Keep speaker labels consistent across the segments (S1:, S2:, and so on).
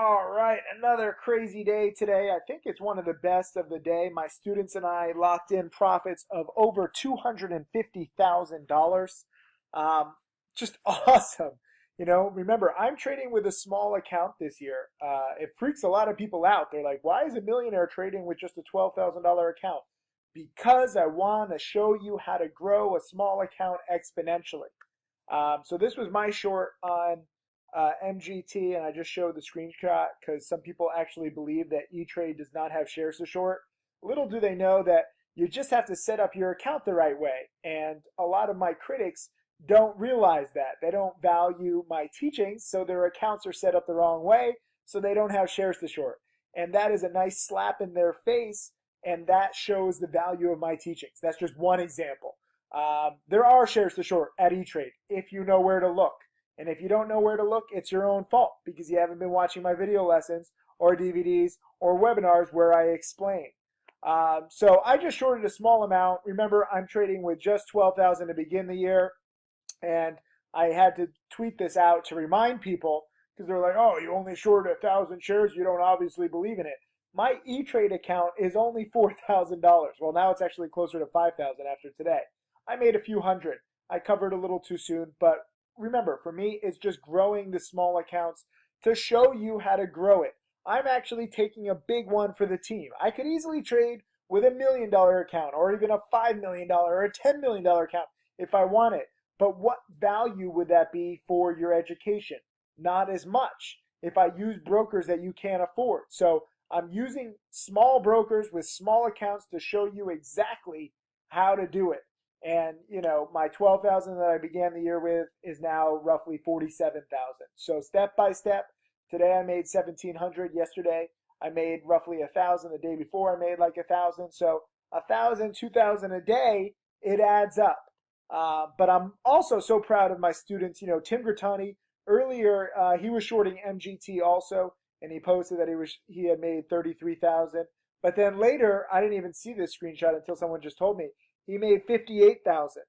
S1: All right, another crazy day today. I think it's one of the best of the day. My students and I locked in profits of over $250,000. Just awesome. Remember, I'm trading with a small account this year. It freaks a lot of people out. They're like, why is a millionaire trading with just a $12,000 account? Because I want to show you how to grow a small account exponentially. So this was my short on MGT, and I just showed the screenshot because some people actually believe that E-Trade does not have shares to short. Little do they know that you just have to set up your account the right way. And a lot of my critics don't realize that. They don't value my teachings, so their accounts are set up the wrong way, so they don't have shares to short. And that is a nice slap in their face, and that shows the value of my teachings. That's just one example. There are shares to short at E-Trade if you know where to look. And if you don't know where to look, it's your own fault because you haven't been watching my video lessons or DVDs or webinars where I explain. So I just shorted a small amount. Remember, I'm trading with just 12,000 to begin the year. And I had to tweet this out to remind people because they're like, oh, you only shorted 1,000 shares. You don't obviously believe in it. My E-Trade account is only $4,000. Well, now it's actually closer to 5,000 after today. I made a few hundred. I covered a little too soon, but remember, for me, it's just growing the small accounts to show you how to grow it. I'm actually taking a big one for the team. I could easily trade with $1 million account or even a $5 million or a $10 million account if I want it. But what value would that be for your education? Not as much if I use brokers that you can't afford. So I'm using small brokers with small accounts to show you exactly how to do it. And, my 12,000 that I began the year with is now roughly 47,000. So step by step, today I made 1,700. Yesterday I made roughly 1,000. The day before I made like 1,000. So 1,000, 2,000 a day, it adds up. But I'm also so proud of my students. Tim Grattani, earlier, he was shorting MGT also, and he posted that he had made 33,000. But then later, I didn't even see this screenshot until someone just told me. He made 58,000.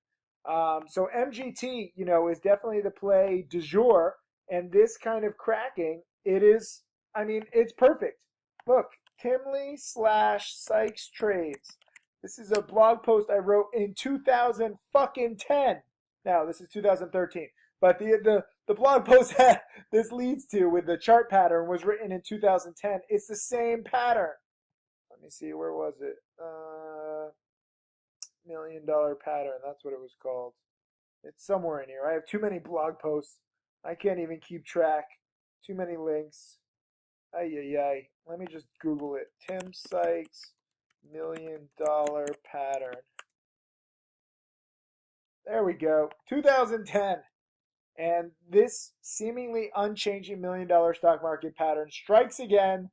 S1: So MGT, is definitely the play du jour. And this kind of cracking, it's perfect. Look, Timley/Sykes Trades. This is a blog post I wrote in 2010. Now, this is 2013. But the blog post that this leads to with the chart pattern was written in 2010. It's the same pattern. Let me see, where was it? $1 million pattern, that's what it was called. It's somewhere in here. I have too many blog posts. I can't even keep track. Too many links. Ay, ay, ay. Let me just Google it. Tim Sykes $1 million pattern. There we go. 2010. And this seemingly unchanging $1 million stock market pattern strikes again.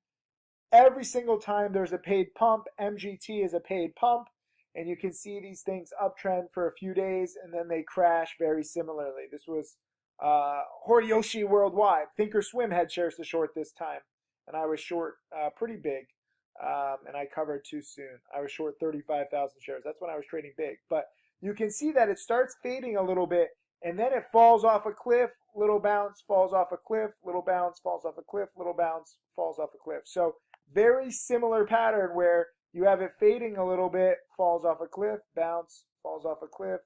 S1: Every single time there's a paid pump, MGT is a paid pump. And you can see these things uptrend for a few days, and then they crash very similarly. This was Horiyoshi Worldwide. Thinkorswim had shares to short this time, and I was short pretty big, and I covered too soon. I was short 35,000 shares. That's when I was trading big. But you can see that it starts fading a little bit, and then it falls off a cliff, little bounce, falls off a cliff, little bounce, falls off a cliff, little bounce, falls off a cliff. So very similar pattern where you have it fading a little bit, falls off a cliff, bounce, falls off a cliff,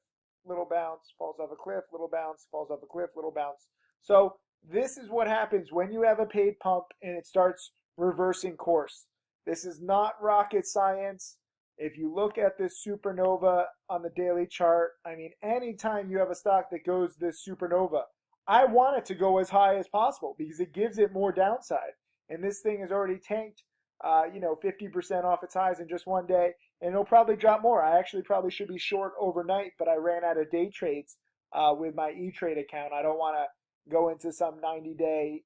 S1: little bounce, falls off a cliff, little bounce, falls off a cliff, little bounce. So this is what happens when you have a paid pump and it starts reversing course. This is not rocket science. If you look at this supernova on the daily chart, anytime you have a stock that goes this supernova, I want it to go as high as possible because it gives it more downside. And this thing is already tanked 50% off its highs in just one day, and it'll probably drop more. I actually probably should be short overnight, but I ran out of day trades with my E-Trade account. I don't want to go into some 90-day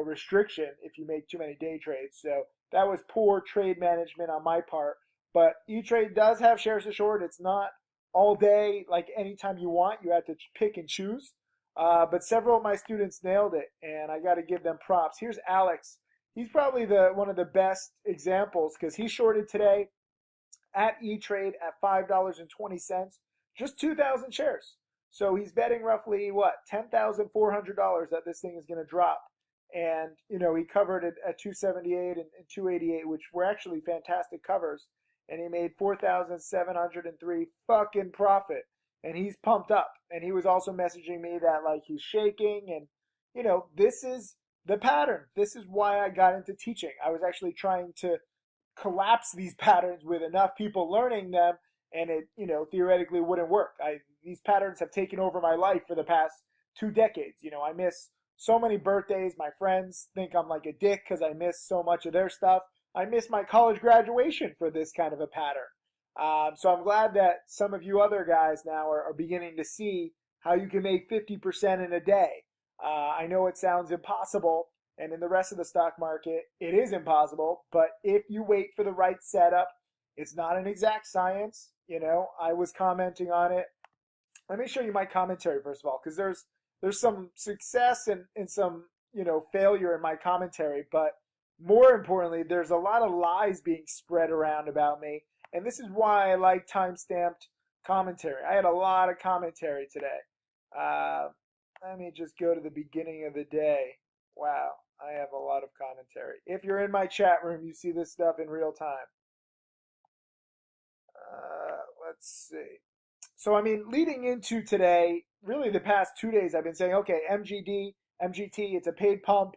S1: restriction if you make too many day trades. So that was poor trade management on my part. But E-Trade does have shares to short. It's not all day, like anytime you want. You have to pick and choose. But several of my students nailed it, and I got to give them props. Here's Alex. He's probably one of the best examples because he shorted today at E-Trade at $5.20, just 2,000 shares. So he's betting roughly, $10,400 that this thing is going to drop. And, you know, he covered it at 278 and 288, which were actually fantastic covers. And he made 4,703 fucking profit. And he's pumped up. And he was also messaging me that, like, he's shaking. And, you know, this is the pattern. This is why I got into teaching. I was actually trying to collapse these patterns with enough people learning them, and it, you know, theoretically wouldn't work. These patterns have taken over my life for the past 2 decades. You know, I miss so many birthdays. My friends think I'm like a dick because I miss so much of their stuff. I miss my college graduation for this kind of a pattern. So I'm glad that some of you other guys now are beginning to see how you can make 50% in a day. I know it sounds impossible, and in the rest of the stock market, it is impossible. But if you wait for the right setup, it's not an exact science. You know, I was commenting on it. Let me show you my commentary first of all, because there's some success and some, you know, failure in my commentary, but more importantly, there's a lot of lies being spread around about me, and this is why I like time-stamped commentary. I had a lot of commentary today. Let me just go to the beginning of the day. Wow, I have a lot of commentary. If you're in my chat room, you see this stuff in real time. Let's see. So, I mean, leading into today, really the past 2 days, I've been saying, okay, MGT, it's a paid pump.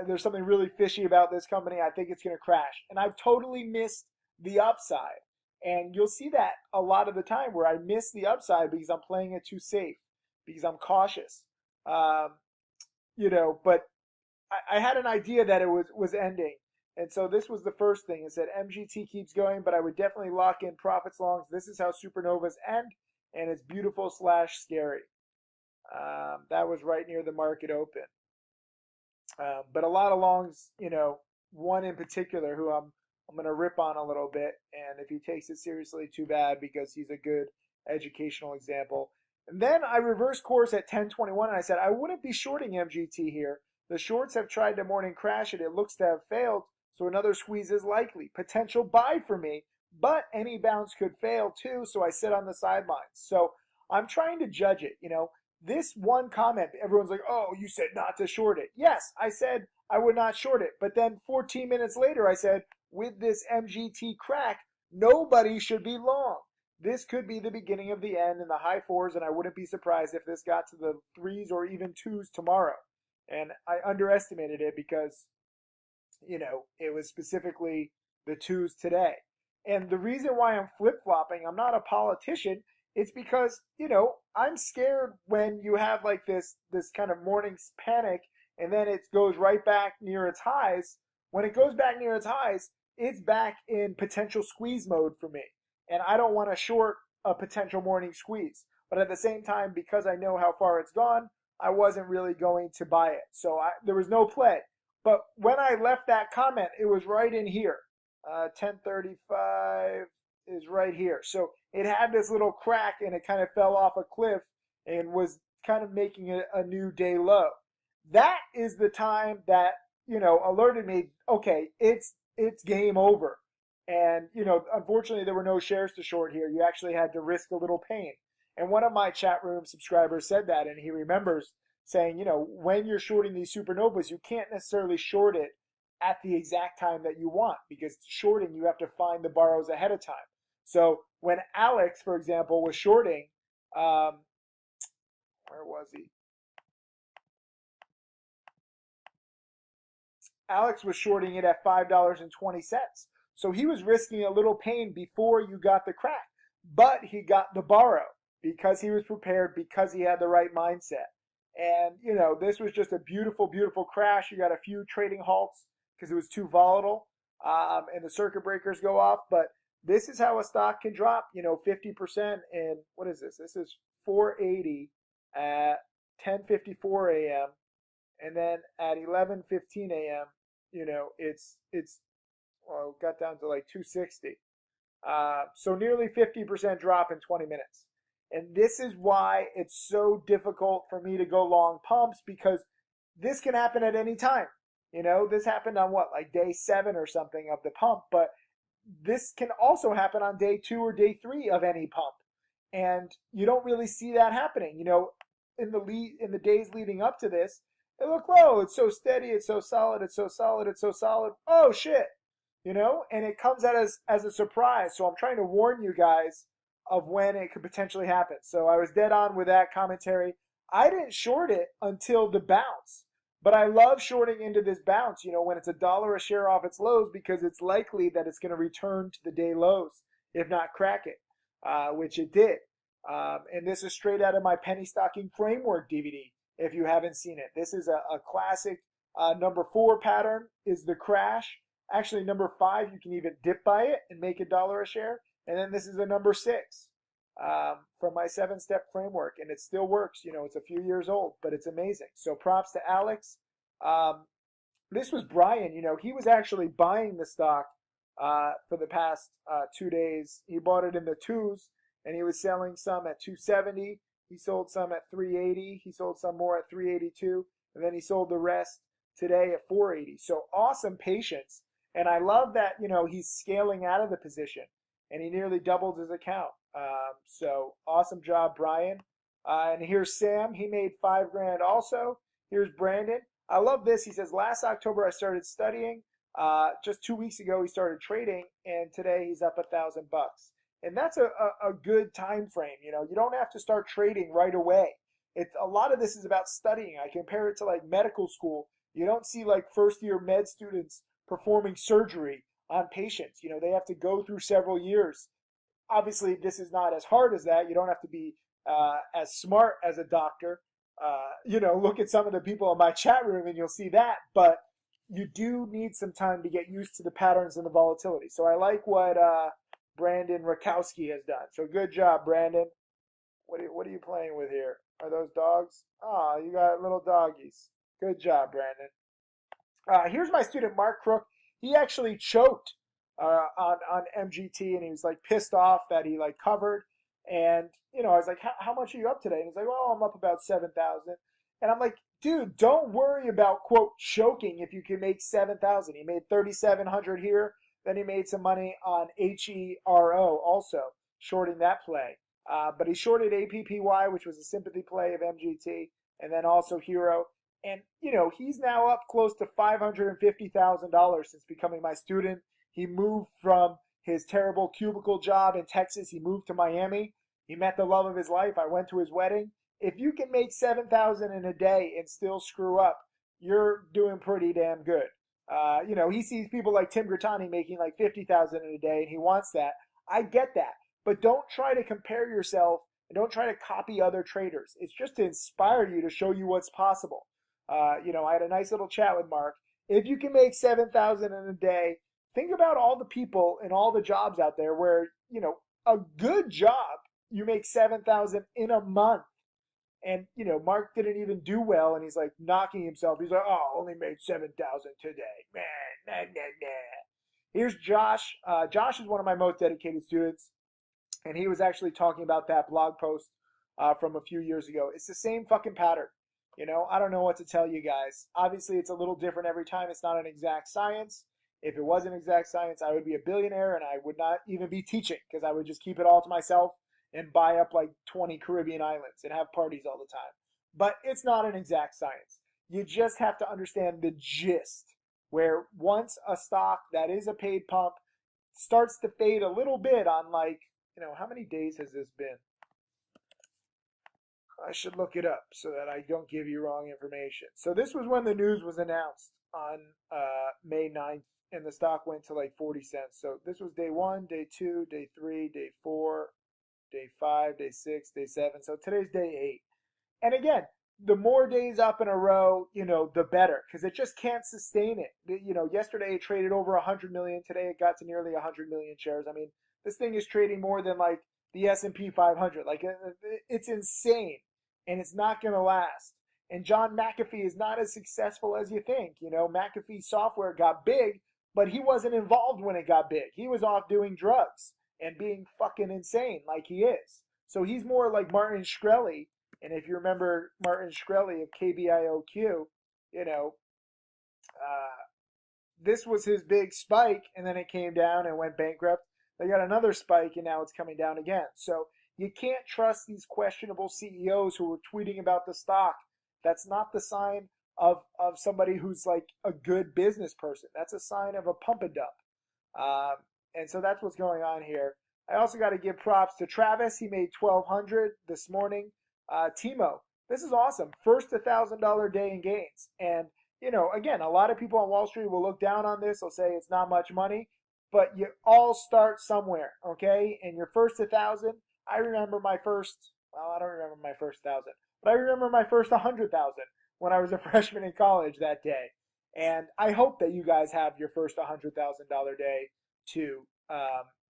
S1: There's something really fishy about this company. I think it's going to crash. And I've totally missed the upside. And you'll see that a lot of the time where I miss the upside because I'm playing it too safe, because I'm cautious. You know, but I had an idea that it was ending. And so this was the first thing. It said MGT keeps going, but I would definitely lock in profits longs. This is how supernovas end, and it's beautiful / scary. That was right near the market open. But a lot of longs, you know, one in particular who I'm going to rip on a little bit, and if he takes it seriously, too bad, because he's a good educational example. And then I reversed course at 10:21, and I said I wouldn't be shorting MGT here. The shorts have tried to morning crash it. It looks to have failed, so another squeeze is likely. Potential buy for me, but any bounce could fail too, so I sit on the sidelines. So I'm trying to judge it, you know. This one comment, everyone's like, oh, you said not to short it. Yes, I said I would not short it. But then 14 minutes later, I said, with this MGT crack, nobody should be long. This could be the beginning of the end in the high fours, and I wouldn't be surprised if this got to the threes or even twos tomorrow. And I underestimated it because, you know, it was specifically the twos today. And the reason why I'm flip-flopping, I'm not a politician, it's because, you know, I'm scared when you have like this kind of morning panic and then it goes right back near its highs. When it goes back near its highs, it's back in potential squeeze mode for me. And I don't want to short a potential morning squeeze. But at the same time, because I know how far it's gone, I wasn't really going to buy it. So there was no play. But when I left that comment, it was right in here. 10:35 is right here. So it had this little crack and it kind of fell off a cliff and was kind of making it a new day low. That is the time that, you know, alerted me, okay, it's game over. And, you know, unfortunately there were no shares to short here. You actually had to risk a little pain. And one of my chat room subscribers said that, and he remembers saying, you know, when you're shorting these supernovas, you can't necessarily short it at the exact time that you want, because shorting, you have to find the borrows ahead of time. So when Alex, for example, was shorting, where was he? Alex was shorting it at $5.20. So he was risking a little pain before you got the crack, but he got the borrow because he was prepared, because he had the right mindset. And, you know, this was just a beautiful, beautiful crash. You got a few trading halts because it was too volatile, and the circuit breakers go off. But this is how a stock can drop, you know, 50% in, what is this? This is 480 at 10:54 a.m. And then at 11:15 a.m., you know, it's well, it got down to like 260. So nearly 50% drop in 20 minutes. And this is why it's so difficult for me to go long pumps, because this can happen at any time. You know, this happened on what, like day 7 or something of the pump, but this can also happen on day 2 or day 3 of any pump. And you don't really see that happening. You know, in the days leading up to this, It looked low. It's so steady. It's so solid. It's so solid. It's so solid. Oh shit. And it comes out as a surprise. So I'm trying to warn you guys of when it could potentially happen. So I was dead on with that commentary. I didn't short it until the bounce, but I love shorting into this bounce, when it's $1 a share off its lows because it's likely that it's going to return to the day lows, if not crack it, which it did. And this is straight out of my penny stocking framework DVD. If you haven't seen it, this is a classic. Number 4 pattern is the crash. Actually, number 5, you can even dip by it and make $1 a share. And then this is the number 6 from my 7-step framework. And it still works. It's a few years old, but it's amazing. So props to Alex. This was Brian. He was actually buying the stock for the past 2 days. He bought it in the 2s, and he was selling some at 270. He sold some at 380. He sold some more at 382. And then he sold the rest today at 480. So awesome patience. And I love that, he's scaling out of the position and he nearly doubled his account. So awesome job, Brian. And here's Sam. He made $5 grand also. Here's Brandon. I love this. He says, last October I started studying. Just 2 weeks ago he started trading, and today he's up $1,000. And that's a good time frame. You don't have to start trading right away. A lot of this is about studying. I compare it to like medical school. You don't see like first year med students performing surgery on patients. They have to go through several years. Obviously, this is not as hard as that. You don't have to be as smart as a doctor. Look at some of the people in my chat room and you'll see that. But you do need some time to get used to the patterns and the volatility. So I like what Brandon Rakowski has done. So good job, Brandon. What are you playing with here? Are those dogs? Oh, you got little doggies. Good job, Brandon. Here's my student, Mark Crook. He actually choked on MGT, and he was like pissed off that he like covered. And I was like, how much are you up today? And he's like, well, I'm up about 7,000. And I'm like, dude, don't worry about quote choking if you can make 7,000. He made 3,700 here. Then he made some money on HERO also, shorting that play. But he shorted APPY, which was a sympathy play of MGT, and then also Hero. And, he's now up close to $550,000 since becoming my student. He moved from his terrible cubicle job in Texas. He moved to Miami. He met the love of his life. I went to his wedding. If you can make 7,000 in a day and still screw up, you're doing pretty damn good. He sees people like Tim Grittani making like 50,000 in a day, and he wants that. I get that. But don't try to compare yourself and don't try to copy other traders. It's just to inspire you, to show you what's possible. I had a nice little chat with Mark. If you can make 7,000 in a day, think about all the people and all the jobs out there where, a good job, you make 7,000 in a month. And, Mark didn't even do well, and he's like knocking himself. He's like, oh, only made 7,000 today. Man, nah, nah, nah. Here's Josh. Josh is one of my most dedicated students, and he was actually talking about that blog post from a few years ago. It's the same fucking pattern. I don't know what to tell you guys. Obviously, it's a little different every time. It's not an exact science. If it was an exact science, I would be a billionaire, and I would not even be teaching because I would just keep it all to myself and buy up like 20 Caribbean islands and have parties all the time. But it's not an exact science. You just have to understand the gist, where once a stock that is a paid pump starts to fade a little bit on like, how many days has this been? I should look it up so that I don't give you wrong information. So this was when the news was announced on May 9th, and the stock went to like 40 cents. So this was day 1, day 2, day 3, day 4, day 5, day 6, day 7. So today's day 8. And again, the more days up in a row, the better, because it just can't sustain it. Yesterday it traded over 100 million. Today it got to nearly 100 million shares. I mean, this thing is trading more than like the S&P 500. Like, it's insane, and it's not going to last. And John McAfee is not as successful as you think. McAfee Software got big, but he wasn't involved when it got big. He was off doing drugs and being fucking insane like he is. So he's more like Martin Shkreli. And if you remember Martin Shkreli of KBIOQ, this was his big spike, and then it came down and went bankrupt. They got another spike, and now it's coming down again. So you can't trust these questionable CEOs who are tweeting about the stock. That's not the sign of somebody who's like a good business person. That's a sign of a pump and dump. Um, and so that's what's going on here. I also got to give props to Travis. He made 1,200 this morning. Timo, this is awesome. First $1,000 day in gains. And, you know, again, a lot of people on Wall Street will look down on this. They'll say it's not much money, but you all start somewhere, okay? And your first 1,000, I remember my first, well, I don't remember my first 1,000, but I remember my first 100,000 when I was a freshman in college that day. And I hope that you guys have your first $100,000 day to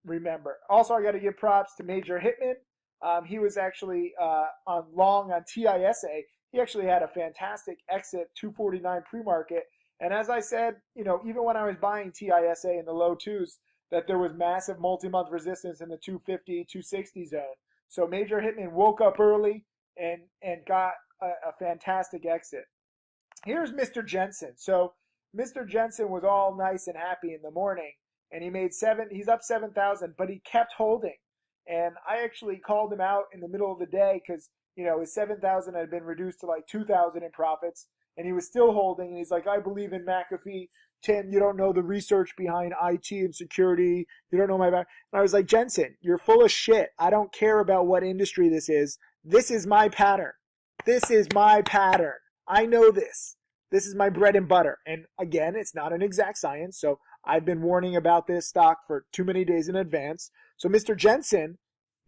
S1: remember. Also, I got to give props to Major Hitman. He was actually on long on TISA. He actually had a fantastic exit, 249 pre-market. And as I said, you know, even when I was buying TISA in the low twos, that there was massive multi-month resistance in the 250, 260 zone. So Major Hitman woke up early and got a fantastic exit. Here's Mr. Jensen. So Mr. Jensen was all nice and happy in the morning, and he made he's up 7,000, but he kept holding. And I actually called him out in the middle of the day because, you know, his 7,000 had been reduced to like 2,000 in profits, and he was still holding. And he's like, I believe in McAfee. Tim, you don't know the research behind IT and security. You don't know my back. And I was like, Jensen, you're full of shit. I don't care about what industry this is. This is my pattern. This is my pattern. I know this. This is my bread and butter. And again, it's not an exact science. So I've been warning about this stock for too many days in advance. So Mr. Jensen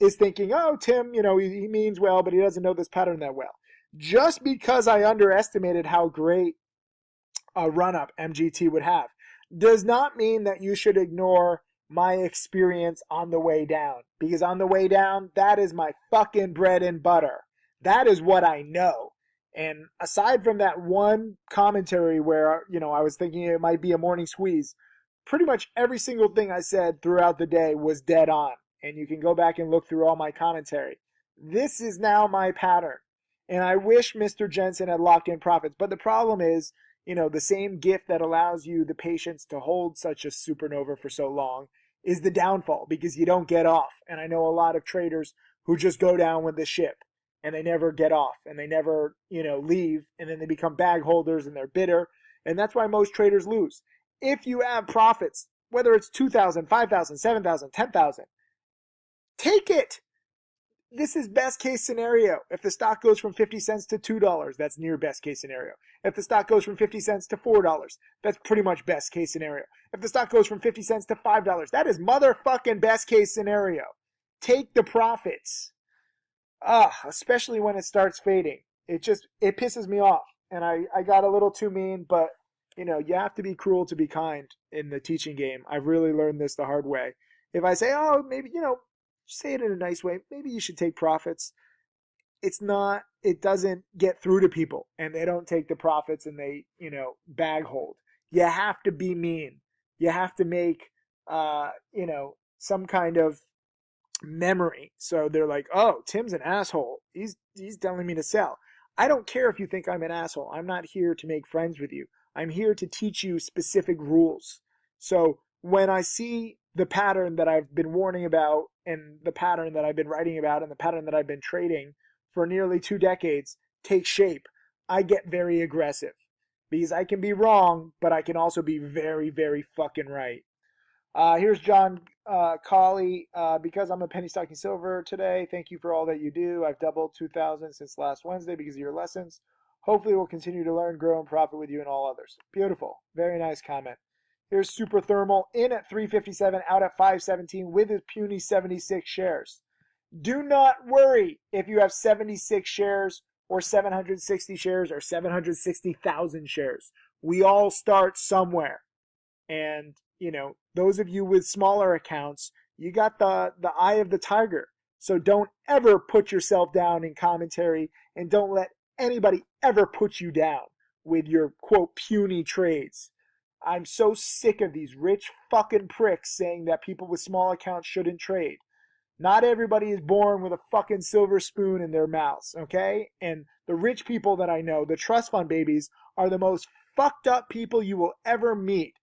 S1: is thinking, oh, Tim, you know, he means well, but he doesn't know this pattern that well. Just because I underestimated how great a run-up MGT would have does not mean that you should ignore my experience on the way down. Because on the way down, that is my fucking bread and butter. That is what I know. And aside from that one commentary where, you know, I was thinking it might be a morning squeeze, pretty much every single thing I said throughout the day was dead on. And you can go back and look through all my commentary. This is now my pattern. And I wish Mr. Jensen had locked in profits. But the problem is, you know, the same gift that allows you the patience to hold such a supernova for so long is the downfall, because you don't get off. And I know a lot of traders who just go down with the ship and they never get off and they never, you know, leave, and then they become bag holders and they're bitter. And that's why most traders lose. If you have profits, whether it's 2,000, 5,000, 7,000, 10,000, take it. This is best case scenario. If the stock goes from 50 cents to $2, that's near best case scenario. If the stock goes from 50 cents to $4, that's pretty much best case scenario. If the stock goes from 50 cents to $5, that is motherfucking best case scenario. Take the profits. Especially when it starts fading. It pisses me off. And I got a little too mean, but you know, you have to be cruel to be kind in the teaching game. I've really learned this the hard way. If I say, oh, maybe, you know, say it in a nice way, maybe you should take profits, it doesn't get through to people, and they don't take the profits and they, you know, bag hold. You have to be mean. You have to make, you know, some kind of memory. So they're like, oh, Tim's an asshole. He's telling me to sell. I don't care if you think I'm an asshole. I'm not here to make friends with you. I'm here to teach you specific rules. So when I see the pattern that I've been warning about, and the pattern that I've been writing about, and the pattern that I've been trading for nearly 2 decades take shape, I get very aggressive. Because I can be wrong, but I can also be very, very fucking right. Here's John Colley. Because I'm a penny stocking silver today, thank you for all that you do. I've doubled 2,000 since last Wednesday because of your lessons. Hopefully we'll continue to learn, grow, and profit with you and all others. Beautiful. Very nice comment. Here's Super Thermal, in at 357, out at 517 with his puny 76 shares. Do not worry if you have 76 shares or 760 shares or 760,000 shares. We all start somewhere. And, you know, those of you with smaller accounts, you got the eye of the tiger. So don't ever put yourself down in commentary, and don't let anybody ever put you down with your, quote, puny trades. I'm so sick of these rich fucking pricks saying that people with small accounts shouldn't trade. Not everybody is born with a fucking silver spoon in their mouths, okay? And the rich people that I know, the trust fund babies, are the most fucked up people you will ever meet.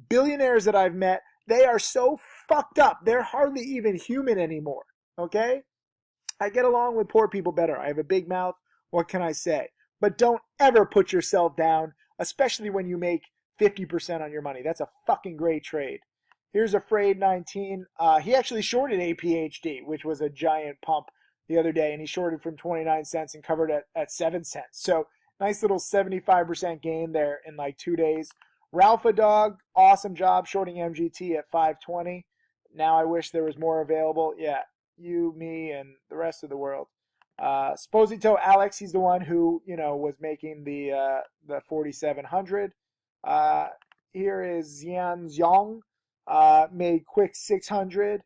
S1: Billionaires that I've met, they are so fucked up. They're hardly even human anymore, okay? I get along with poor people better. I have a big mouth. What can I say? But don't ever put yourself down especially when you make 50% on your money. That's a fucking great trade. Here's Afraid 19. He actually shorted APHD, which was a giant pump the other day, and he shorted from 29 cents and covered at 7 cents. So nice little 75% gain there in like 2 days. Ralpha Dog, awesome job shorting MGT at 520. Now I wish there was more available. Yeah, you, me, and the rest of the world. Sposito Alex, he's the one who, was making the 4,700. Here is Xian Zhong, made quick 600.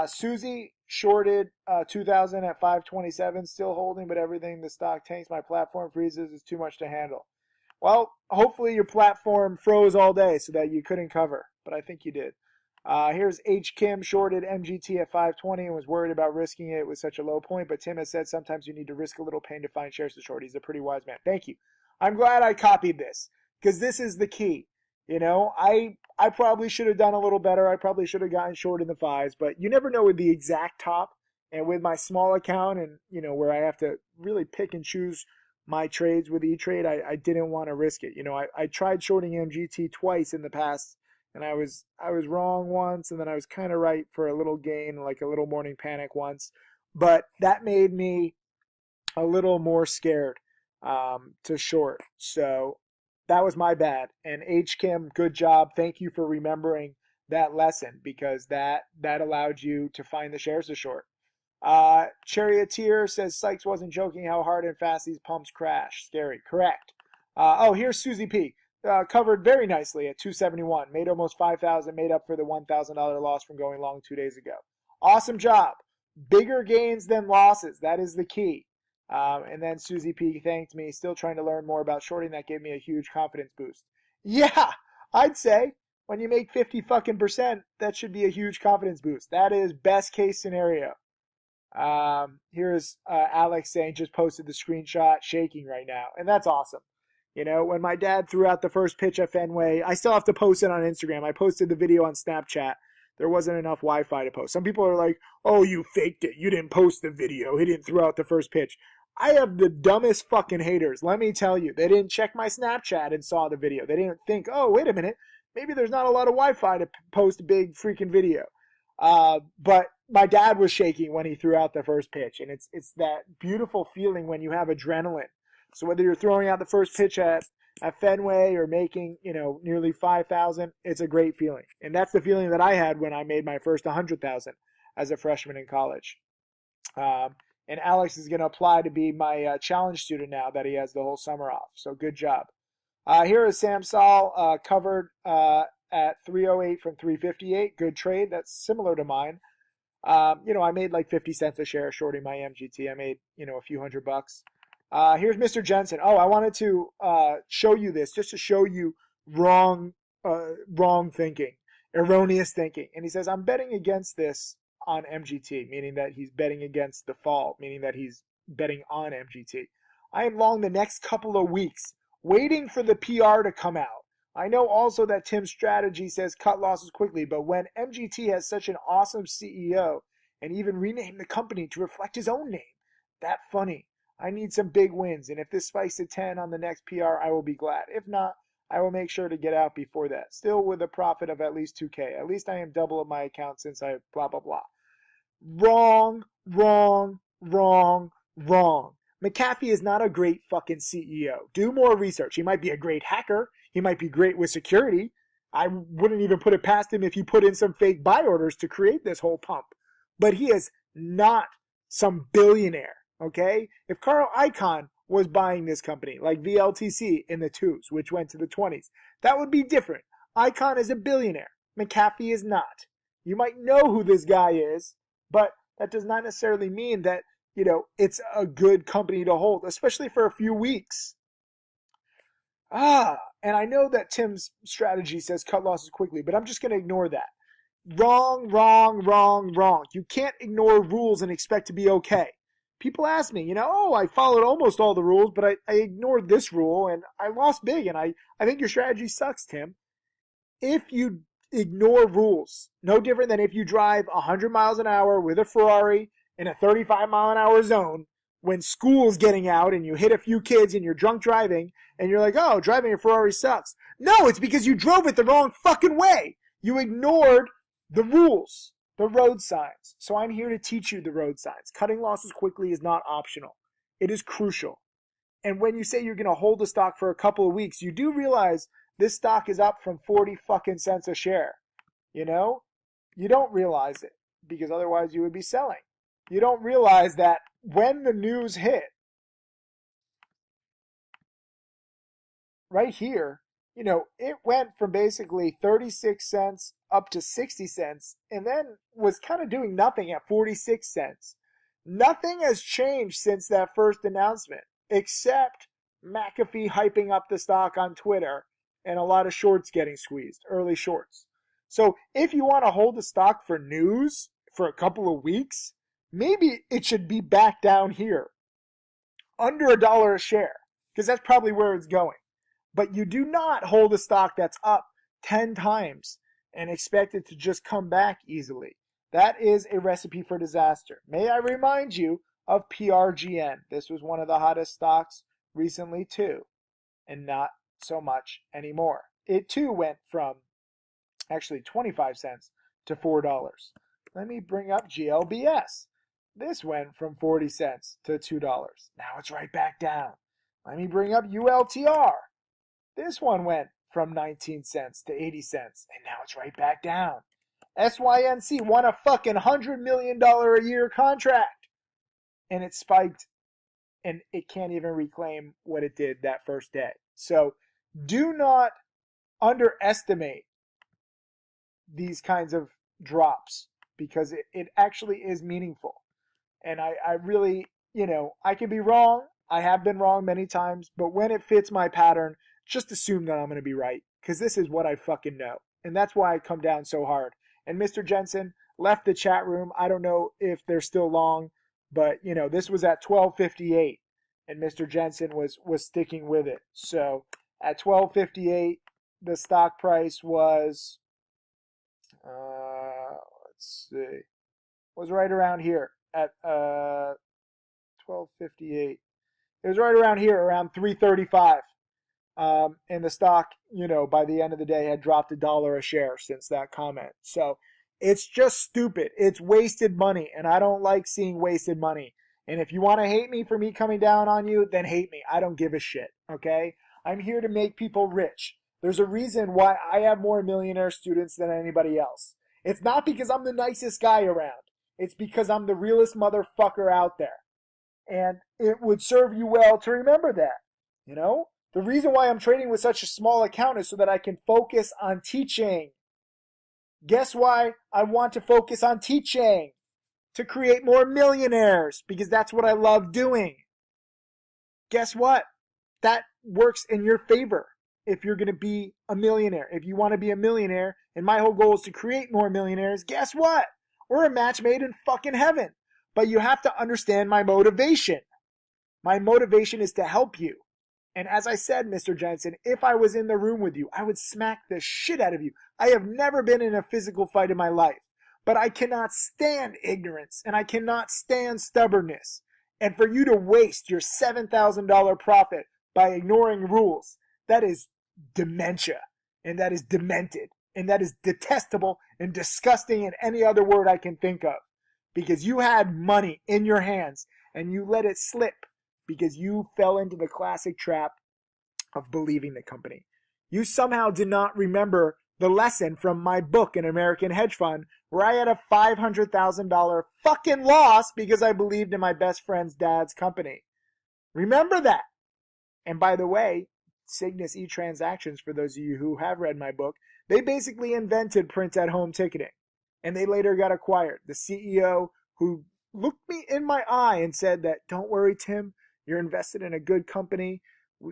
S1: Susie shorted 2,000 at 527, still holding, but everything the stock tanks. My platform freezes, is too much to handle. Well, hopefully your platform froze all day so that you couldn't cover, but I think you did. Here's H. Kim, shorted MGT at 520 and was worried about risking it with such a low point, but Tim has said sometimes you need to risk a little pain to find shares to short. He's a pretty wise man. Thank you. I'm glad I copied this because this is the key. I probably should have done a little better. I probably should have gotten short in the fives, but you never know with the exact top. And with my small account and, where I have to really pick and choose my trades with E-Trade, I didn't want to risk it. I tried shorting MGT twice in the past, and I was wrong once, and then I was kind of right for a little gain, like a little morning panic once. But that made me a little more scared to short. So that was my bad. And H. Kim, good job. Thank you for remembering that lesson because that allowed you to find the shares to short. Charioteer says Sykes wasn't joking how hard and fast these pumps crash. Scary. Correct. Here's Susie P. Covered very nicely at 271. Made almost 5,000. Made up for the $1,000 loss from going long 2 days ago. Awesome job. Bigger gains than losses. That is the key. And then Susie P thanked me. Still trying to learn more about shorting. That gave me a huge confidence boost. Yeah, I'd say when you make 50%, that should be a huge confidence boost. That is best case scenario. Here's Alex saying just posted the screenshot, shaking right now, and that's awesome. When my dad threw out the first pitch at Fenway, I still have to post it on Instagram. I posted the video on Snapchat. There wasn't enough Wi-Fi to post. Some people are like, "Oh, you faked it. You didn't post the video. He didn't throw out the first pitch." I have the dumbest fucking haters. Let me tell you, they didn't check my Snapchat and saw the video. They didn't think, "Oh, wait a minute, maybe there's not a lot of Wi-Fi to post a big freaking video." But my dad was shaking when he threw out the first pitch, and it's that beautiful feeling when you have adrenaline. So whether you're throwing out the first pitch at Fenway or making, nearly 5,000, it's a great feeling. And that's the feeling that I had when I made my first 100,000 as a freshman in college. And Alex is going to apply to be my challenge student now that he has the whole summer off. So good job. Here is Sam Saul, covered at 308 from 358. Good trade. That's similar to mine. I made like 50 cents a share shorting my MGT. I made, a few $100. Here's Mr. Jensen. Oh, I wanted to show you this just to show you wrong thinking, erroneous thinking. And he says, I'm betting against this on MGT, meaning that he's betting against the fall, meaning that he's betting on MGT. I am long the next couple of weeks, waiting for the PR to come out. I know also that Tim's strategy says cut losses quickly, but when MGT has such an awesome CEO and even renamed the company to reflect his own name, that funny. I need some big wins, and if this spikes to 10 on the next PR, I will be glad. If not, I will make sure to get out before that. Still with a profit of at least 2K. At least I am double of my account since I blah, blah, blah. Wrong, wrong, wrong, wrong. McAfee is not a great fucking CEO. Do more research. He might be a great hacker. He might be great with security. I wouldn't even put it past him if he put in some fake buy orders to create this whole pump. But he is not some billionaire, okay? If Carl Icahn was buying this company, like VLTC in the 2s, which went to the 20s, that would be different. Icahn is a billionaire. McAfee is not. You might know who this guy is, but that does not necessarily mean that, it's a good company to hold, especially for a few weeks. And I know that Tim's strategy says cut losses quickly, but I'm just going to ignore that. Wrong, wrong, wrong, wrong. You can't ignore rules and expect to be okay. People ask me, I followed almost all the rules, but I ignored this rule and I lost big, and I think your strategy sucks, Tim. If you ignore rules, no different than if you drive 100 miles an hour with a Ferrari in a 35-mile-an-hour zone, when school's getting out and you hit a few kids and you're drunk driving and you're like, oh, driving a Ferrari sucks. No, it's because you drove it the wrong fucking way. You ignored the rules, the road signs. So I'm here to teach you the road signs. Cutting losses quickly is not optional. It is crucial. And when you say you're going to hold the stock for a couple of weeks, you do realize this stock is up from 40 fucking cents a share. You know? You don't realize it because otherwise you would be selling. You don't realize that when the news hit, right here, you know, it went from basically 36 cents up to 60 cents and then was kind of doing nothing at 46 cents. Nothing has changed since that first announcement, except McAfee hyping up the stock on Twitter and a lot of shorts getting squeezed, early shorts. So if you want to hold the stock for news for a couple of weeks, maybe it should be back down here, under $1 a share, because that's probably where it's going. But you do not hold a stock that's up 10 times and expect it to just come back easily. That is a recipe for disaster. May I remind you of PRGN. This was one of the hottest stocks recently too, and not so much anymore. It too went from actually 25 cents to $4. Let me bring up GLBS. This went from 40 cents to $2. Now it's right back down. Let me bring up ULTR. This one went from 19 cents to 80 cents, and now it's right back down. SYNC won a fucking $100 million a year contract, and it spiked, and it can't even reclaim what it did that first day. So do not underestimate these kinds of drops because it actually is meaningful. And I really, you know, I can be wrong. I have been wrong many times, but when it fits my pattern, just assume that I'm going to be right because this is what I fucking know. And that's why I come down so hard. And Mr. Jensen left the chat room. I don't know if they're still long, but, you know, this was at 12:58 and Mr. Jensen was sticking with it. So at 12:58, the stock price was, let's see, was right around here at 12:58. It was right around here, around 335. And the stock, you know, by the end of the day had dropped $1 a share since that comment. So it's just stupid. It's wasted money, and I don't like seeing wasted money. And if you want to hate me for me coming down on you, then hate me. I don't give a shit, okay? I'm here to make people rich. There's a reason why I have more millionaire students than anybody else. It's not because I'm the nicest guy around. It's because I'm the realest motherfucker out there. And it would serve you well to remember that, you know? The reason why I'm trading with such a small account is so that I can focus on teaching. Guess why I want to focus on teaching? To create more millionaires, because that's what I love doing. Guess what? That works in your favor if you're going to be a millionaire. If you want to be a millionaire, and my whole goal is to create more millionaires, guess what? We're a match made in fucking heaven. But you have to understand my motivation. My motivation is to help you. And as I said, Mr. Jensen, if I was in the room with you, I would smack the shit out of you. I have never been in a physical fight in my life, but I cannot stand ignorance and I cannot stand stubbornness. And for you to waste your $7,000 profit by ignoring rules, that is dementia, and that is demented, and that is detestable and disgusting and any other word I can think of. Because you had money in your hands and you let it slip. Because you fell into the classic trap of believing the company. You somehow did not remember the lesson from my book, An American Hedge Fund, where I had a $500,000 fucking loss because I believed in my best friend's dad's company. Remember that. And by the way, Cygnus e-Transactions, for those of you who have read my book, they basically invented print-at-home ticketing. And they later got acquired. The CEO who looked me in my eye and said that, don't worry, Tim, you're invested in a good company.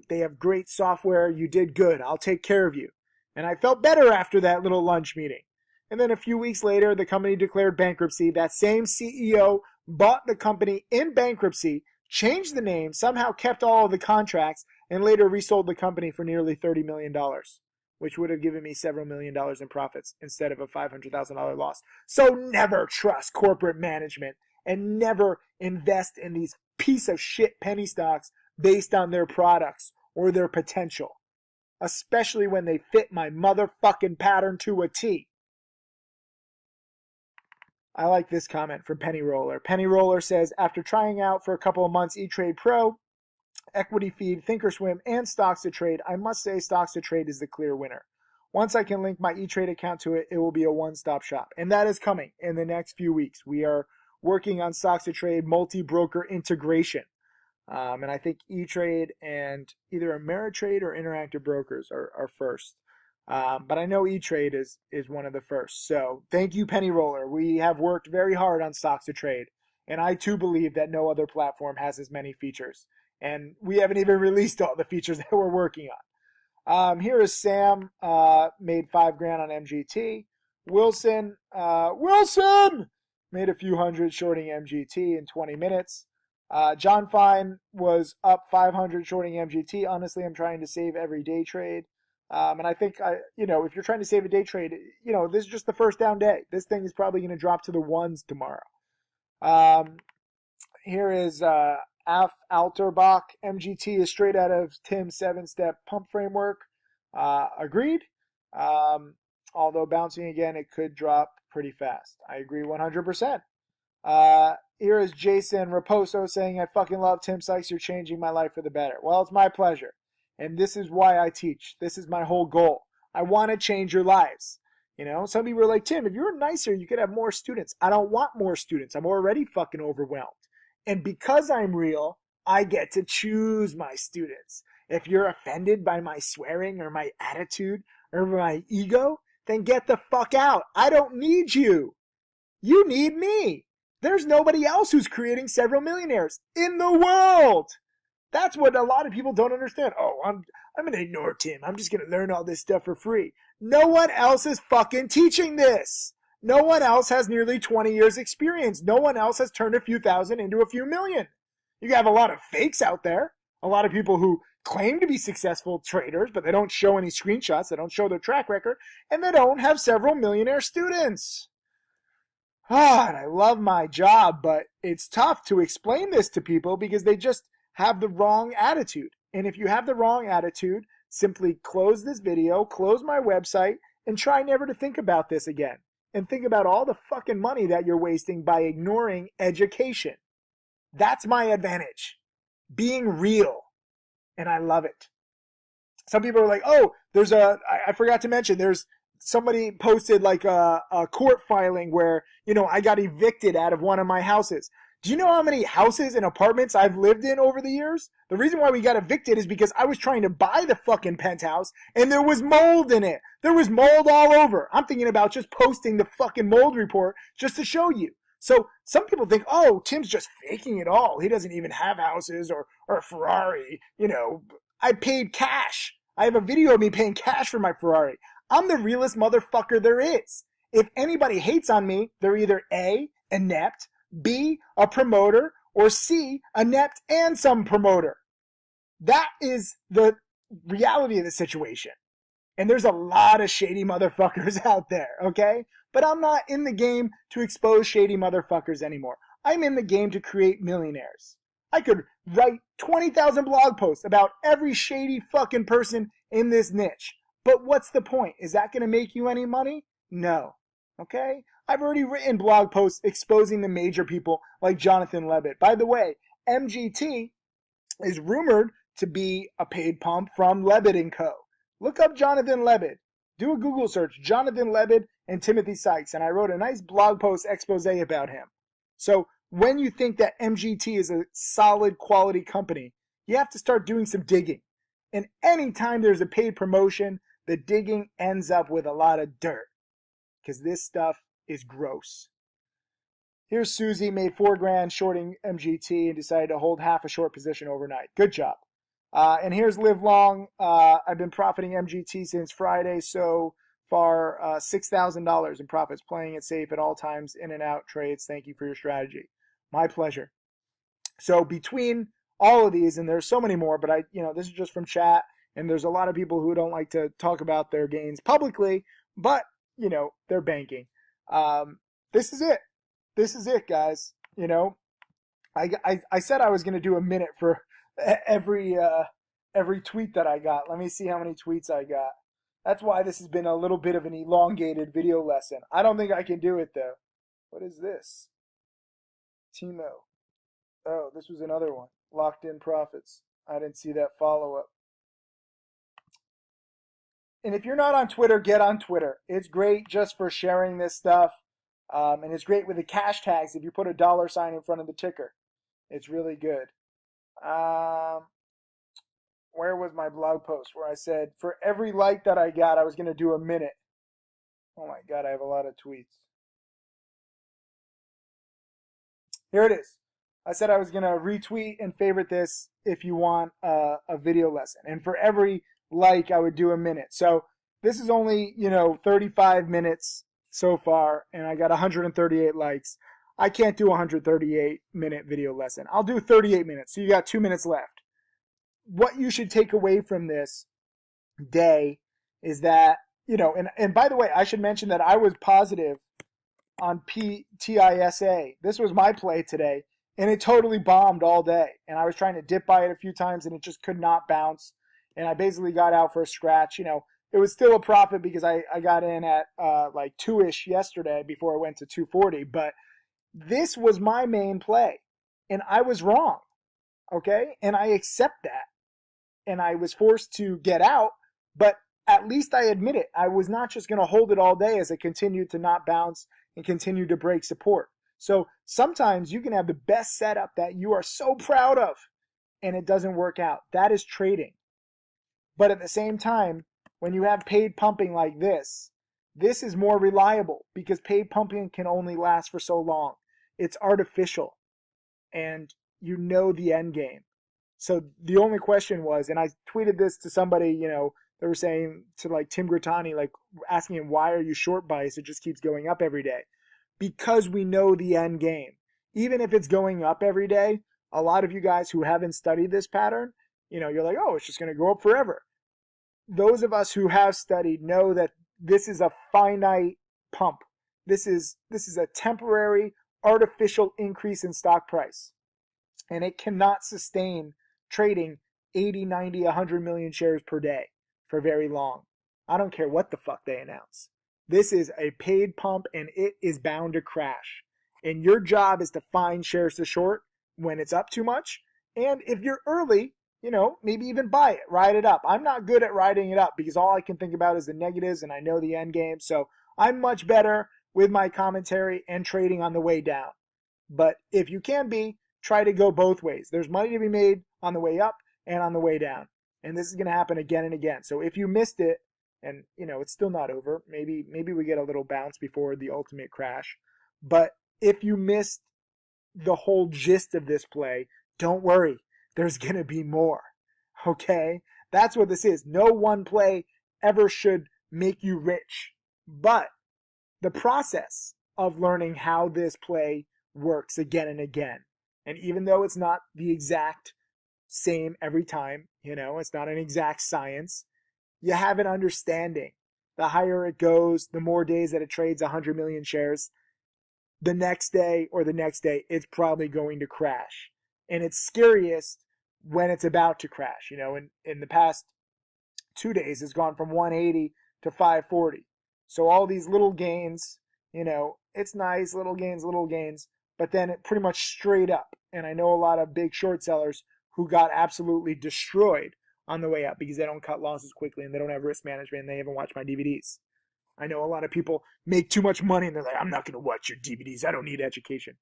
S1: They have great software. You did good. I'll take care of you. And I felt better after that little lunch meeting. And then a few weeks later, the company declared bankruptcy. That same CEO bought the company in bankruptcy, changed the name, somehow kept all of the contracts, and later resold the company for nearly $30 million, which would have given me several $1 million in profits instead of a $500,000 loss. So never trust corporate management and never invest in these piece of shit penny stocks based on their products or their potential, especially when they fit my motherfucking pattern to a T. I like this comment from Penny Roller. Penny Roller says, after trying out for a couple of months eTrade Pro, Equity Feed, Thinkorswim, and Stocks to Trade, I must say Stocks to Trade is the clear winner. Once I can link my eTrade account to it, it will be a one-stop shop. And that is coming in the next few weeks. We are working on Stocks to Trade multi-broker integration. And I think eTrade and either Ameritrade or Interactive Brokers are first. But I know eTrade is one of the first. So thank you, Penny Roller. We have worked very hard on Stocks to Trade. And I too believe that no other platform has as many features. And we haven't even released all the features that we're working on. Here is Sam, made $5,000 on MGT. Wilson made a few hundred shorting MGT in 20 minutes. John Fine was up 500 shorting MGT. Honestly, I'm trying to save every day trade. And I think, if you're trying to save a day trade, this is just the first down day. This thing is probably going to drop to the ones tomorrow. Here is Af Alterbach. MGT is straight out of Tim's 7-step pump framework. Agreed. Although bouncing again, it could drop pretty fast. I agree 100%. Here is Jason Raposo saying, I fucking love Tim Sykes. You're changing my life for the better. Well, it's my pleasure. And this is why I teach. This is my whole goal. I want to change your lives. Some people are like, Tim, if you were nicer, you could have more students. I don't want more students. I'm already fucking overwhelmed. And because I'm real, I get to choose my students. If you're offended by my swearing or my attitude or my ego, then get the fuck out. I don't need you. You need me. There's nobody else who's creating several millionaires in the world. That's what a lot of people don't understand. Oh, I'm going to ignore Tim. I'm just going to learn all this stuff for free. No one else is fucking teaching this. No one else has nearly 20 years experience. No one else has turned a few thousand into a few million. You have a lot of fakes out there. A lot of people who claim to be successful traders, but they don't show any screenshots. They don't show their track record. And they don't have several millionaire students. And I love my job, but it's tough to explain this to people because they just have the wrong attitude. And if you have the wrong attitude, simply close this video, close my website, and try never to think about this again. And think about all the fucking money that you're wasting by ignoring education. That's my advantage. Being real. And I love it. Some people are like, oh, I forgot to mention, there's somebody posted like a court filing where, I got evicted out of one of my houses. Do you know how many houses and apartments I've lived in over the years? The reason why we got evicted is because I was trying to buy the fucking penthouse and there was mold in it. There was mold all over. I'm thinking about just posting the fucking mold report just to show you. So some people think, oh, Tim's just faking it all. He doesn't even have houses or a Ferrari. I paid cash. I have a video of me paying cash for my Ferrari. I'm the realest motherfucker there is. If anybody hates on me, they're either A, inept, B, a promoter, or C, inept and some promoter. That is the reality of the situation. And there's a lot of shady motherfuckers out there, okay? But I'm not in the game to expose shady motherfuckers anymore. I'm in the game to create millionaires. I could write 20,000 blog posts about every shady fucking person in this niche. But what's the point? Is that going to make you any money? No. Okay? I've already written blog posts exposing the major people like Jonathan Levitt. By the way, MGT is rumored to be a paid pump from Levitt & Co. Look up Jonathan Levitt. Do a Google search, Jonathan Levitt and Timothy Sykes, and I wrote a nice blog post expose about him. So when you think that MGT is a solid quality company, you have to start doing some digging. And anytime there's a paid promotion, the digging ends up with a lot of dirt. Because this stuff is gross. Here's Susie, made $4,000 shorting MGT and decided to hold half a short position overnight. Good job. And here's Live Long. I've been profiting MGT since Friday so far. $6,000 in profits, playing it safe at all times, in and out trades. Thank you for your strategy. My pleasure. So between all of these, and there's so many more, but this is just from chat, and there's a lot of people who don't like to talk about their gains publicly, but they're banking. This is it. This is it, guys. I said I was going to do a minute for every tweet that I got. Let me see how many tweets I got. That's why this has been a little bit of an elongated video lesson. I don't think I can do it though. What is this? Timo. Oh, this was another one. Locked in profits. I didn't see that follow up. And if you're not on Twitter, get on Twitter. It's great just for sharing this stuff. And it's great with the cash tags if you put a $sign in front of the ticker. It's really good. Where was my blog post where I said for every like that I got, I was going to do a minute? Oh my God, I have a lot of tweets. Here it is. I said I was going to retweet and favorite this if you want a video lesson. And for every like, I would do a minute. So this is only, 35 minutes so far, and I got 138 likes. I can't do a 138-minute video lesson. I'll do 38 minutes, so you got 2 minutes left. What you should take away from this day is that, and by the way, I should mention that I was positive on PTISA. This was my play today, and it totally bombed all day. And I was trying to dip by it a few times, and it just could not bounce. And I basically got out for a scratch. It was still a profit because I got in at like 2-ish yesterday before I went to 240. But this was my main play, and I was wrong, okay? And I accept that. And I was forced to get out, but at least I admit it. I was not just going to hold it all day as it continued to not bounce and continue to break support. So sometimes you can have the best setup that you are so proud of, and it doesn't work out. That is trading. But at the same time, when you have paid pumping like this is more reliable because paid pumping can only last for so long. It's artificial, and you know the end game. So the only question was, and I tweeted this to somebody, they were saying to like Tim Grittani, like asking him, why are you short bias? It just keeps going up every day. Because we know the end game. Even if it's going up every day, a lot of you guys who haven't studied this pattern, you're like, oh, it's just going to go up forever. Those of us who have studied know that this is a finite pump. This is a temporary, artificial increase in stock price. And it cannot sustain trading 80, 90, 100 million shares per day for very long. I don't care what the fuck they announce. This is a paid pump, and it is bound to crash. And your job is to find shares to short when it's up too much. And if you're early, maybe even buy it, ride it up. I'm not good at riding it up because all I can think about is the negatives, and I know the end game. So I'm much better with my commentary and trading on the way down. But if you can be, try to go both ways. There's money to be made on the way up and on the way down. And this is going to happen again and again. So if you missed it, and it's still not over, maybe we get a little bounce before the ultimate crash. But if you missed the whole gist of this play, don't worry. There's going to be more. Okay? That's what this is. No one play ever should make you rich. But the process of learning how this play works again and again, and even though it's not the exact same every time, it's not an exact science, you have an understanding. The higher it goes, the more days that it trades 100 million shares, the next day or the next day, it's probably going to crash. And it's scariest when it's about to crash. In the past 2 days, it's gone from 180 to 540. So all these little gains, it's nice, little gains, but then it pretty much straight up. And I know a lot of big short sellers who got absolutely destroyed on the way up because they don't cut losses quickly and they don't have risk management and they haven't watched my DVDs. I know a lot of people make too much money and they're like, I'm not going to watch your DVDs. I don't need education.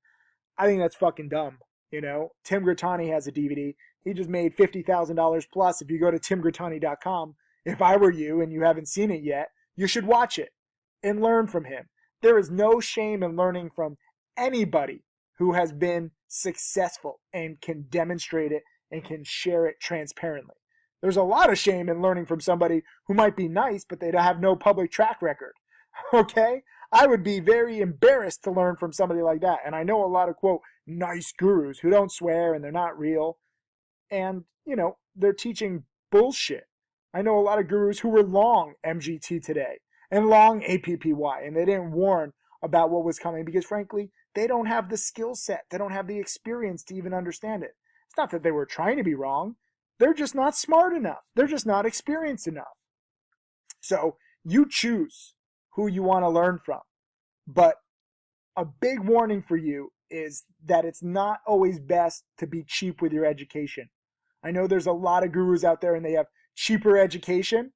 S1: I think that's fucking dumb. Tim Grittani has a DVD. He just made $50,000 plus. If you go to timgrittani.com, if I were you and you haven't seen it yet, you should watch it and learn from him. There is no shame in learning from anybody who has been successful and can demonstrate it and can share it transparently. There's a lot of shame in learning from somebody who might be nice, but they have no public track record. Okay? I would be very embarrassed to learn from somebody like that. And I know a lot of, quote, nice gurus who don't swear and they're not real. And, they're teaching bullshit. I know a lot of gurus who were long MGT today and long APPY, and they didn't warn about what was coming because, frankly, they don't have the skill set. They don't have the experience to even understand it. It's not that they were trying to be wrong. They're just not smart enough. They're just not experienced enough. So you choose who you want to learn from. But a big warning for you is that it's not always best to be cheap with your education. I know there's a lot of gurus out there and they have cheaper education.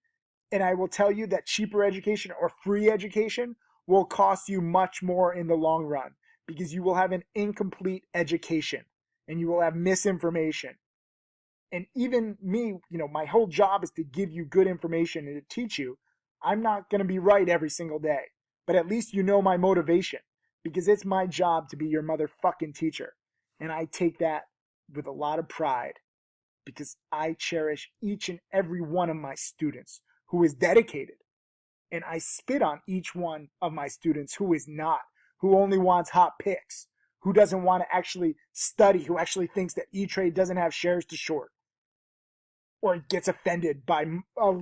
S1: And I will tell you that cheaper education or free education will cost you much more in the long run because you will have an incomplete education and you will have misinformation. And even me, my whole job is to give you good information and to teach you. I'm not going to be right every single day, but at least you know my motivation because it's my job to be your motherfucking teacher. And I take that with a lot of pride because I cherish each and every one of my students who is dedicated. And I spit on each one of my students who is not, who only wants hot picks, who doesn't want to actually study, who actually thinks that E-Trade doesn't have shares to short, or gets offended by a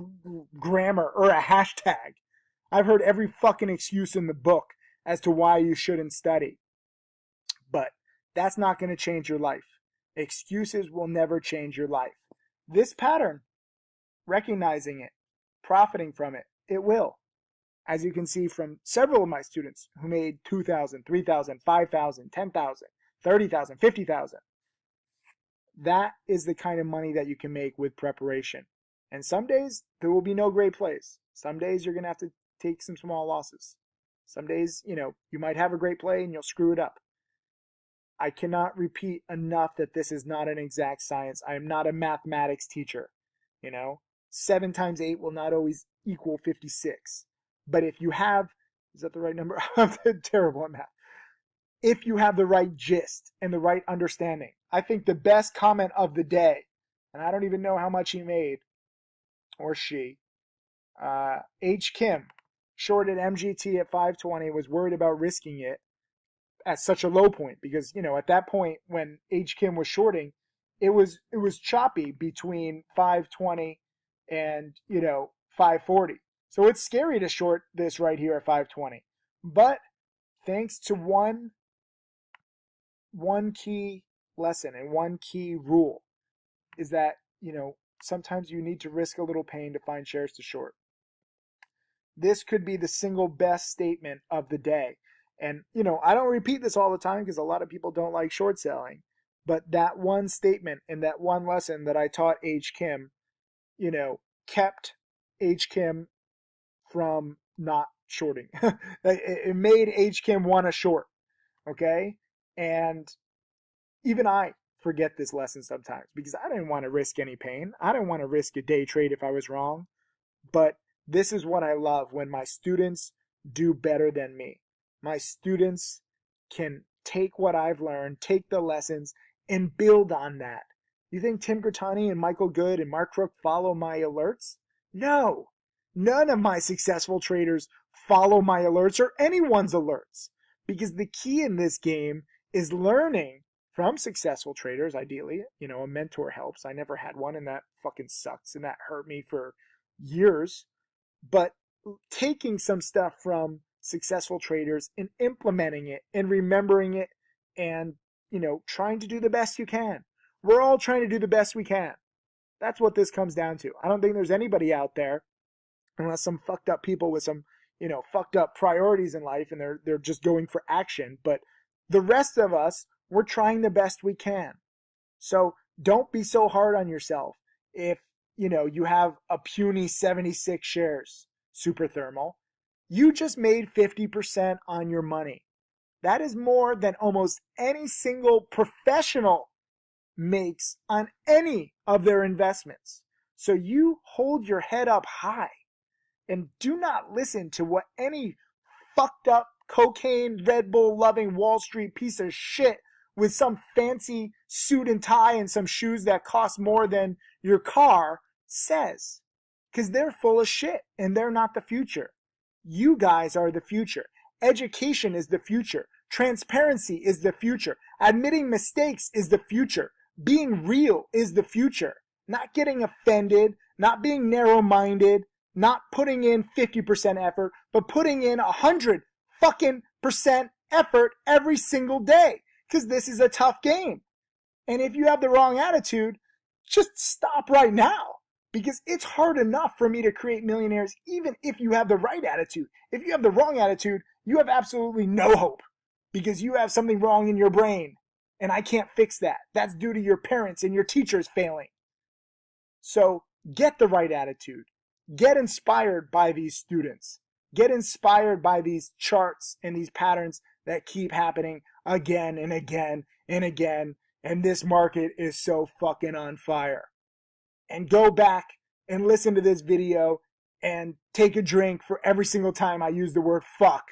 S1: grammar or a hashtag. I've heard every fucking excuse in the book as to why you shouldn't study. But that's not going to change your life. Excuses will never change your life. This pattern, recognizing it, profiting from it, it will. As you can see from several of my students who made $2,000, $3,000, $5,000, $10,000, $30,000, $50,000. That is the kind of money that you can make with preparation. And some days there will be no great plays. Some days you're going to have to take some small losses. Some days, you might have a great play and you'll screw it up. I cannot repeat enough that this is not an exact science. I am not a mathematics teacher. 7 times 8 will not always equal 56. But if you have, is that the right number? I'm terrible at math. If you have the right gist and the right understanding, I think the best comment of the day, and I don't even know how much he made, or she, H. Kim, shorted MGT at 520, was worried about risking it at such a low point because, at that point when H. Kim was shorting, it was choppy between 520 and, 540. So it's scary to short this right here at 520. But thanks to one key lesson and one key rule is that, sometimes you need to risk a little pain to find shares to short. This could be the single best statement of the day. And, I don't repeat this all the time because a lot of people don't like short selling. But that one statement and that one lesson that I taught H. Kim, kept H. Kim from not shorting. It made H. Kim want to short. Okay? And even I forget this lesson sometimes because I didn't want to risk any pain. I didn't want to risk a day trade if I was wrong. But this is what I love when my students do better than me. My students can take what I've learned, take the lessons, and build on that. You think Tim Bertani and Michael Good and Mark Crook follow my alerts? No. None of my successful traders follow my alerts or anyone's alerts. Because the key in this game is learning from successful traders, ideally. A mentor helps. I never had one, and that fucking sucks, and that hurt me for years. But taking some stuff from successful traders and implementing it and remembering it and, trying to do the best you can. We're all trying to do the best we can. That's what this comes down to. I don't think there's anybody out there, unless some fucked up people with some, fucked up priorities in life and they're just going for action. But the rest of us, we're trying the best we can. So don't be so hard on yourself if, you have a puny 76 shares, super thermal. You just made 50% on your money. That is more than almost any single professional makes on any of their investments. So you hold your head up high and do not listen to what any fucked up cocaine, Red Bull loving Wall Street piece of shit with some fancy suit and tie and some shoes that cost more than your car says. Because they're full of shit and they're not the future. You guys are the future. Education is the future. Transparency is the future. Admitting mistakes is the future. Being real is the future. Not getting offended, not being narrow-minded, not putting in 50% effort, but putting in 100, fucking percent effort every single day because this is a tough game. And if you have the wrong attitude, just stop right now because it's hard enough for me to create millionaires even if you have the right attitude. If you have the wrong attitude, you have absolutely no hope because you have something wrong in your brain and I can't fix that. That's due to your parents and your teachers failing. So get the right attitude. Get inspired by these students. Get inspired by these charts and these patterns that keep happening again and again and again. And this market is so fucking on fire. And go back and listen to this video and take a drink for every single time I use the word fuck.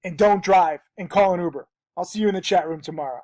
S1: And don't drive and call an Uber. I'll see you in the chat room tomorrow.